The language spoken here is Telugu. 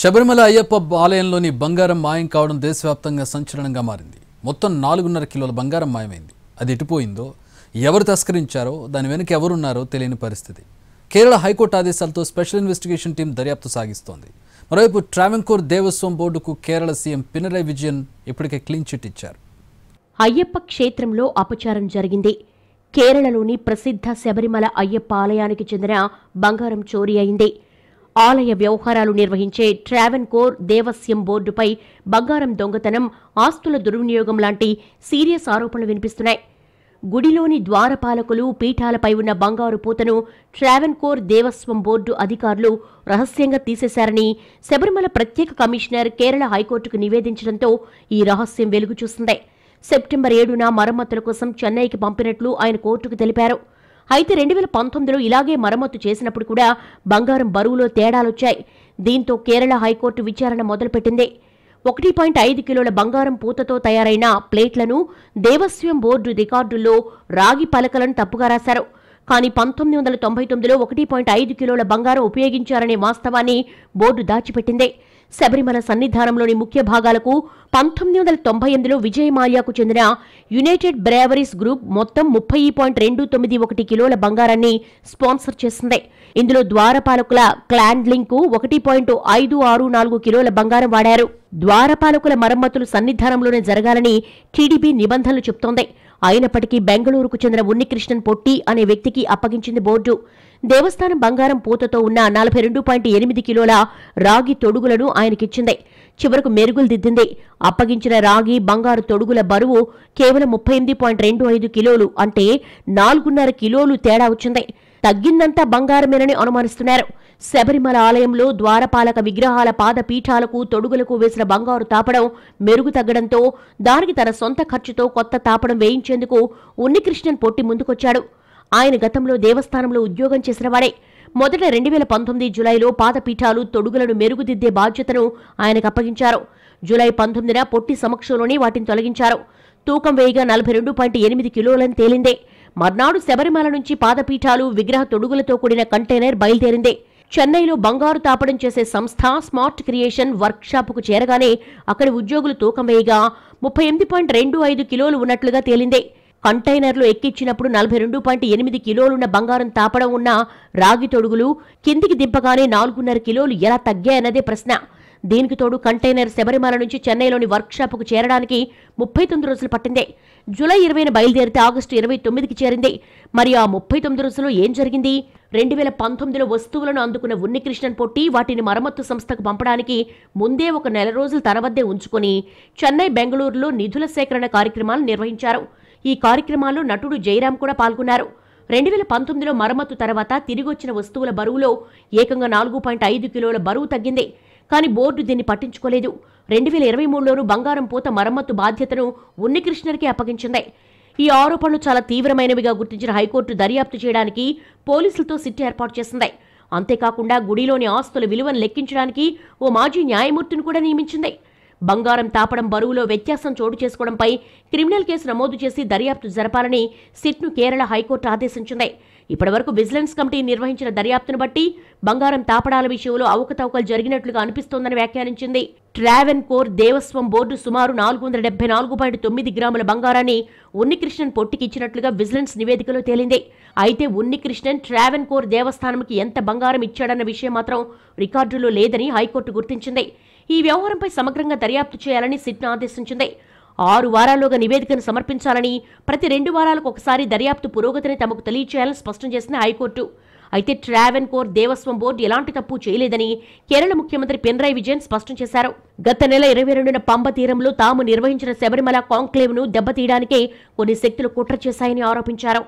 శబరిమల అయ్యప్ప ఆలయంలోని బంగారం మాయం కావడం దేశవ్యాప్తంగా సంచలనంగా మారింది. మొత్తం 4.5 కిలోల బంగారం మాయమైంది. అది ఎటుపోయిందో, ఎవరు తస్కరించారో, దాని వెనుక ఎవరున్నారో తెలియని పరిస్థితి. కేరళ హైకోర్టు ఆదేశాలతో స్పెషల్ ఇన్వెస్టిగేషన్ టీం దర్యాప్తు సాగిస్తోంది. మరోవైపు ట్రావెన్కోర్ దేవస్వం బోర్డుకు కేరళ సీఎం పినరయి విజయన్ ఇప్పటికే క్లీన్ చిట్ ఇచ్చారు. అయ్యప్ప క్షేత్రంలో అపచారం జరిగింది. కేరళలోని ప్రసిద్ధ శబరిమల అయ్యప్ప ఆలయానికి చెందిన బంగారం చోరీ అయింది. ఆలయ వ్యవహారాలు నిర్వహించే ట్రావెన్కోర్ దేవస్వం బోర్డుపై బంగారం దొంగతనం, ఆస్తుల దుర్వినియోగం లాంటి సీరియస్ ఆరోపణలు వినిపిస్తున్నాయి. గుడిలోని ద్వారపాలకులు, పీఠాలపై ఉన్న బంగారు పూతను ట్రావెన్కోర్ దేవస్వం బోర్డు అధికారులు రహస్యంగా తీసేశారని శబరిమల ప్రత్యేక కమిషనర్ కేరళ హైకోర్టుకు నివేదించడంతో ఈ రహస్యం వెలుగు చూసింది. సెప్టెంబర్ 7న మరమ్మతుల కోసం చెన్నైకి పంపినట్లు ఆయన కోర్టుకు తెలిపారు. అయితే 2019లో ఇలాగే మరమ్మతు చేసినప్పుడు కూడా బంగారం బరువులో తేడాలొచ్చాయి. దీంతో కేరళ హైకోర్టు విచారణ మొదలుపెట్టింది. 1.5 కిలోల బంగారం పూతతో తయారైన ప్లేట్లను దేవస్వం బోర్డు రికార్డుల్లో రాగి పలకలను తప్పుగా రాశారు. కానీ 1999లో 1.5 కిలోల బంగారం ఉపయోగించారనే వాస్తవాన్ని బోర్డు దాచిపెట్టింది. శబరిమల సన్నిధానంలోని ముఖ్య భాగాలకు 1998లో విజయ్ మాల్యాకు చెందిన యునైటెడ్ బ్రేవరీస్ గ్రూప్ మొత్తం 30.291 కిలోల బంగారాన్ని స్పాన్సర్ చేసింది. ఇందులో ద్వారపాలకుల క్లాండ్లింగ్కు 1.564 కిలోల బంగారం వాడారు. ద్వారపాలకుల మరమ్మతులు సన్నిధానంలోనే జరగాలని టీడీపీ నిబంధనలు చెప్తోంది. అయినప్పటికీ బెంగళూరుకు చెందిన ఉన్నికృష్ణన్ పొట్టి అనే వ్యక్తికి అప్పగించింది బోర్డు. దేవస్థానం బంగారం పూతతో ఉన్న 42.8 కిలోల రాగి తొడుగులను ఆయనకిచ్చింది. చివరకు మెరుగులు దిద్దింది. అప్పగించిన రాగి, బంగారు తొడుగుల బరువు కేవలం 38.25 కిలోలు, అంటే 4.5 కిలోలు తేడా వచ్చింది. తగ్గిందంతా బంగారమేనని అనుమానిస్తున్నారు. శబరిమల ఆలయంలో ద్వారపాలక విగ్రహాల పాదపీఠాలకు, తొడుగులకు వేసిన బంగారు తాపడం మెరుగు తగ్గడంతో దానికి తన సొంత ఖర్చుతో కొత్త తాపడం వేయించేందుకు ఉన్నికృష్ణన్ పొట్టి ముందుకొచ్చాడు. ఆయన గతంలో దేవస్థానంలో ఉద్యోగం చేసినవాడే. మొదట 2019 జులైలో పాదపీఠాలు, తొడుగులను మెరుగుదిద్దే బాధ్యతను ఆయనకు అప్పగించారు. జులై 19న పొట్టి సమక్షంలోనే వాటిని తొలగించారు. తూకం వేయగా 42.8 కిలోలని తేలిందే. మర్నాడు శబరిమల నుంచి పాదపీఠాలు, విగ్రహ తొడుగులతో కూడిన కంటైనర్ బయలుదేరింది. చెన్నైలో బంగారు తాపడం చేసే సంస్థ స్మార్ట్ క్రియేషన్ వర్క్షాపుకు చేరగానే అక్కడి ఉద్యోగులు తూకం వేయగా 38.25 కిలోలు ఉన్నట్లుగా తేలింది. కంటైనర్లు ఎక్కించినప్పుడు 42.8 కిలోలున్న బంగారం తాపడం ఉన్న రాగి తొడుగులు కిందికి దింపగానే 4.5 కిలోలు ఎలా తగ్గాయన్నదే ప్రశ్న. దీనికి తోడు కంటైనర్ శబరిమల నుంచి చెన్నైలోని వర్క్షాపుకు చేరడానికి 39 రోజులు పట్టింది. జూలై 20న బయలుదేరితే ఆగస్టు 29కి చేరింది. మరి ఆ 39 రోజుల్లో ఏం జరిగింది? 2019లో వస్తువులను అందుకున్న ఉన్నికృష్ణన్ పొట్టి వాటిని మరమ్మత్తు సంస్థకు పంపడానికి ముందే ఒక నెల రోజులు తన వద్దే ఉంచుకుని చెన్నై, బెంగళూరులో నిధుల సేకరణ కార్యక్రమాలు నిర్వహించారు. ఈ కార్యక్రమాల్లో నటుడు జయరాం కూడా పాల్గొన్నారు. 2019లో మరమ్మతు తర్వాత తిరిగొచ్చిన వస్తువుల బరువులో ఏకంగా 4.5 కిలోల బరువు తగ్గింది. కానీ బోర్డు దీన్ని పట్టించుకోలేదు. 2023లోనూ బంగారం పూత మరమ్మతు బాధ్యతను ఉన్నికృష్ణన్కి అప్పగించింది. ఈ ఆరోపణలు చాలా తీవ్రమైనవిగా గుర్తించిన హైకోర్టు దర్యాప్తు చేయడానికి పోలీసులతో సిట్ ఏర్పాటు చేసింది. అంతేకాకుండా గుడిలోని ఆస్తుల విలువను లెక్కించడానికి ఓ మాజీ న్యాయమూర్తిని కూడా నియమించింది. బంగారం తాపడం బరువులో వ్యత్యాసం చోటు చేసుకోవడంపై క్రిమినల్ కేసు నమోదు చేసి దర్యాప్తు జరపాలని సిట్ను కేరళ హైకోర్టు ఆదేశించింది. ఇప్పటివరకు విజిలెన్స్ కమిటీ నిర్వహించిన దర్యాప్తును బట్టి బంగారం తాపడాల విషయంలో అవకతవకలు జరిగినట్లుగా అనిపిస్తోందని వ్యాఖ్యానించింది. ట్రావెన్కోర్ దేవస్వం బోర్డు సుమారు 474.9 గ్రాముల బంగారాన్ని ఉన్నికృష్ణన్ పొట్టికి ఇచ్చినట్లుగా విజిలెన్స్ నివేదికలో తేలింది. అయితే ఉన్నికృష్ణన్ ట్రావెన్కోర్ దేవస్థానంకి ఎంత బంగారం ఇచ్చాడన్న విషయం మాత్రం రికార్డులో లేదని హైకోర్టు గుర్తించింది. ఈ వ్యవహారంపై సమగ్రంగా దర్యాప్తు చేయాలని సిట్ను ఆదేశించింది. 6 వారాల్లోగా నివేదికను సమర్పించాలని, ప్రతి 2 వారాలకు ఒకసారి దర్యాప్తు పురోగతిని తమకు తెలియచేయాలని స్పష్టం చేసిన హైకోర్టు. అయితే ట్రావెన్కోర్ దేవస్వం బోర్డు ఎలాంటి తప్పు చేయలేదని కేరళ ముఖ్యమంత్రి పినరయి విజయన్ స్పష్టం చేశారు. గత నెల 22న పంబ తీరంలో తాము నిర్వహించిన శబరిమల కాంక్లేవ్ను దెబ్బతీయడానికే కొన్ని శక్తులు కుట్ర చేశాయని ఆరోపించారు.